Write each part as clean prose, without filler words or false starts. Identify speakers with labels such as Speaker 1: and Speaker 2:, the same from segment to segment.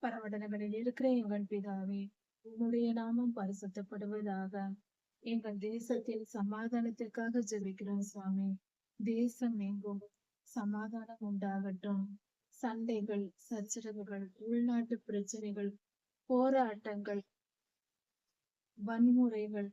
Speaker 1: பரவடங்களில் இருக்கிற எங்கள் பிதாவே, உம்முடைய நாமம் பரிசுத்தப்படுவதாக. எங்கள் தேசத்தில் சமாதானத்திற்காக ஜெபிக்கிறோம் சுவாமி. தேசம் எங்கும் சமாதானம் உண்டாகட்டும். சண்டைகள், சச்சரவுகள், உள்நாட்டு பிரச்சனைகள், போராட்டங்கள், வன்முறைகள்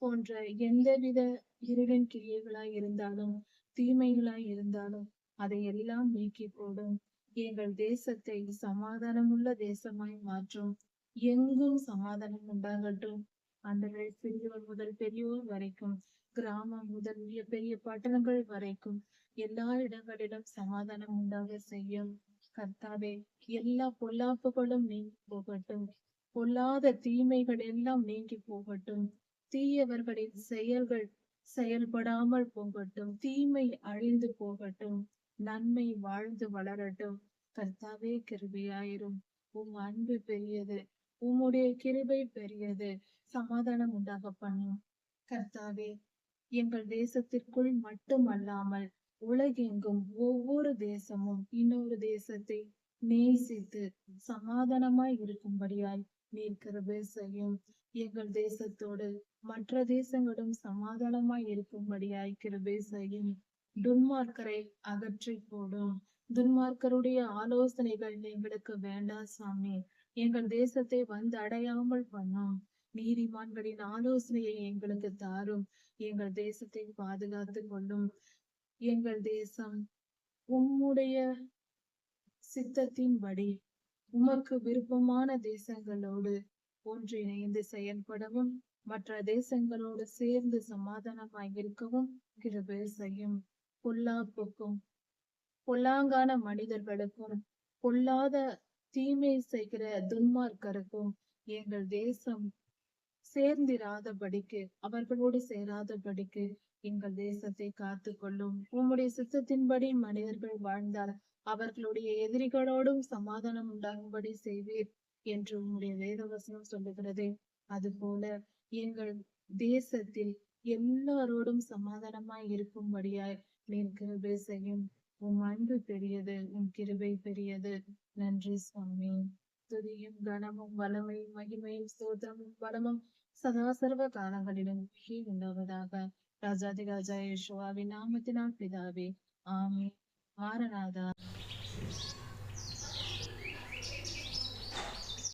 Speaker 1: போன்ற எந்தவித இருளின் கிரியைகளாய் இருந்தாலும், தீமைகளாய் இருந்தாலும் அதை எல்லாம் நீக்கி போடும். எங்கள் தேசத்தை சமாதானமுள்ள தேசமாய் மாற்றும். எங்கும் சமாதானம் உண்டாகட்டும். அந்த சிறியோர் முதல் பெரியோர் வரைக்கும், கிராமம் முதல் பெரிய பட்டணங்கள் வரைக்கும் எல்லா இடங்களிலும் சமாதானம் உண்டாக செய்யும். கர்த்தாவே, எல்லா பொல்லாப்புகளும் நீங்கி போகட்டும். பொல்லாத தீமைகள் எல்லாம் நீங்கி போகட்டும். தீயவர்களின் செயல்கள் செயல்படாமல் போகட்டும். தீமை அழிந்து போகட்டும். நன்மை வாழ்ந்து வளரட்டும். கர்த்தாவே, கிருபையாயிரும். உம் அன்பு பெரியது, உம்முடைய கிருபை பெரியது. சமாதானம் உண்டாக பண்ணும். கர்த்தாவே, எங்கள் தேசத்திற்குள் மட்டுமல்லாமல் உலகெங்கும் ஒவ்வொரு தேசமும் இன்னொரு தேசத்தை நேசித்து சமாதானமாய் இருக்கும்படியாய் நீர் கிருபை செய்யும். எங்கள் தேசத்தோடு மற்ற தேசங்களும் சமாதானமாய் இருக்கும்படியாய் கிருபை செய்யும். துன்மார்க்கரை அகற்றி போடும். துன்மார்க்கருடைய ஆலோசனைகள் எங்களுக்கு வேண்டாம் சாமி. எங்கள் தேசத்தை வந்து அடையாமல் பண்ணும். நீதிமான்களின் ஆலோசனையை எங்களுக்கு தாரும். எங்கள் தேசத்தை பாதுகாத்து கொள்ளும். எங்கள் தேசம் உம்முடைய சித்தத்தின்படி உமக்கு விருப்பமான தேசங்களோடு ஒன்றிணைந்து செயல்படவும், மற்ற தேசங்களோடு சேர்ந்து சமாதானமாய் இருக்கவும் கிருபை செய்யும். பொல்லாப்புக்கும் பொல்லாங்கான மனிதர்களுக்கும் பொல்லாத தீமை செய்கிற துன்மார்க்கருக்கும் எங்கள் தேசம் சேர்ந்திராதபடிக்கு, அவர்களோடு சேராதபடிக்கு எங்கள் தேசத்தை காத்து கொள்ளும். உம்முடைய சித்தத்தின்படி மனிதர்கள் வாழ்ந்தால் அவர்களுடைய எதிரிகளோடும் சமாதானம் உண்டாகும்படி செய்வீர் என்று உம்முடைய வேதவசனம் சொல்லுகிறது. அதுபோல எங்கள் தேசத்தில் எல்லாரோடும் சமாதானமாய் இருக்கும்படியாய் நீர் கிருபை செய்யும். உம் அன்பு பெரியது, உம் கிருபை பெரியது. நன்றி சுவாமி. துதியும் கனமும் வல்லமையும் மகிமையும் ஸ்தோத்திரமும் பலமும் சதா சர்வ காலங்களிலும் உண்டாவதாக. ராஜாதி ராஜா யேசுவாவின் நாமத்தினால் பிதாவே, ஆமென். மாரநாதா.